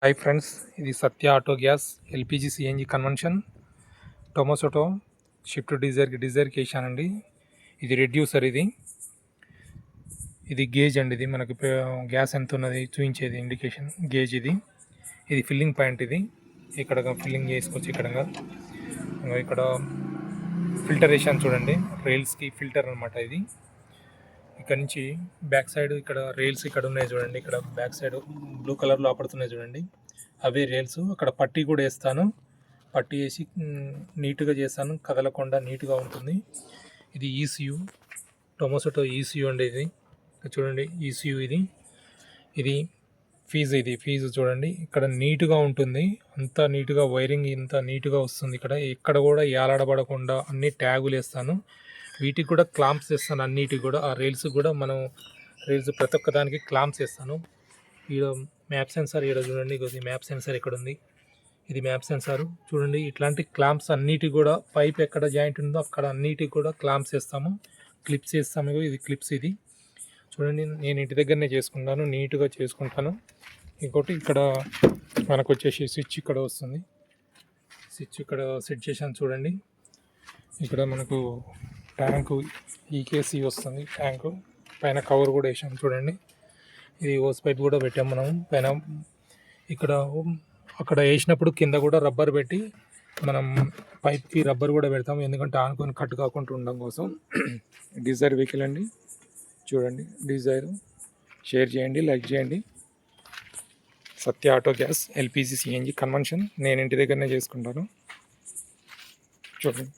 Hi friends, ఇది Satya auto gas LPG CNG convention Tomasetto shift డిజైర్కి వేసానండి. ఇది రెడ్యూసర్, ఇది గేజ్ అండి. ఇది మనకి గ్యాస్ ఎంత ఉన్నది చూపించేది ఇండికేషన్ గేజ్. ఇది ఫిల్లింగ్ పాయింట్. ఇది ఇక్కడ ఫిల్లింగ్ చేసుకోవచ్చు. ఇక్కడ ఫిల్టర్ వేసాను చూడండి, రైల్స్కి ఫిల్టర్ అనమాట ఇది. ఇక్కడ నుంచి బ్యాక్ సైడ్ ఇక్కడ రైల్స్ ఇక్కడ ఉన్నాయి చూడండి. ఇక్కడ బ్యాక్ సైడ్ బ్లూ కలర్లో ఆపడుతున్నాయి చూడండి, అవే రైల్స్. అక్కడ పట్టీ కూడా వేస్తాను. పట్టీ వేసి నీట్గా చేస్తాను, కదలకుండా నీట్గా ఉంటుంది. ఇది ఈసీయూ, టొమోసోటో ఈసీయూ అండి. ఇది చూడండి ఈసీయూ. ఇది ఫీజు చూడండి. ఇక్కడ నీట్గా ఉంటుంది, అంతా నీట్గా వైరింగ్ ఇంత నీట్గా వస్తుంది. ఇక్కడ కూడా ఏలాడబడకుండా అన్ని ట్యాగులు వేస్తాను. వీటికి కూడా క్లాంప్స్ వేస్తాను అన్నిటికి కూడా. ఆ రైల్స్ కూడా రైల్స్ ప్రతి ఒక్క దానికి క్లాంప్స్ వేస్తాను. ఈడ మ్యాప్ సెన్సార్ ఈడ చూడండి, ఇది మ్యాప్ సెన్సార్ ఇక్కడ ఉంది. ఇది మ్యాప్ సెన్సార్ చూడండి. ఇట్లాంటి క్లాంప్స్ అన్నిటికి కూడా పైప్ ఎక్కడ జాయింట్ ఉందో అక్కడ అన్నిటికి కూడా క్లాంప్స్ వేస్తాము, క్లిప్స్ వేస్తాము. ఇది క్లిప్స్. ఇది చూడండి, నేను ఇంటి దగ్గరనే చేసుకుంటాను, నీట్గా చేసుకుంటాను. ఇంకోటి ఇక్కడ మనకు వచ్చేసి స్విచ్ ఇక్కడ వస్తుంది. స్విచ్ ఇక్కడ సెట్ చేశాను చూడండి. ఇక్కడ మనకు ట్యాంకు ఈకేసీ వస్తుంది. ట్యాంకు పైన కవర్ కూడా వేసాము చూడండి. ఇది హోస్ పైప్ కూడా పెట్టాము మనం పైన. అక్కడ వేసినప్పుడు కింద కూడా రబ్బర్ పెట్టి మనం పైప్కి రబ్బర్ కూడా పెడతాము, ఎందుకంటే ఆనుకొని కట్ కాకుండా ఉండడం కోసం. డిజైర్ వెహికల్ అండి చూడండి. డిజైర్ షేర్ చేయండి, లైక్ చేయండి. Satya auto gas LPG CNG convention నేను ఇంటి దగ్గరనే చేసుకుంటాను చూడండి.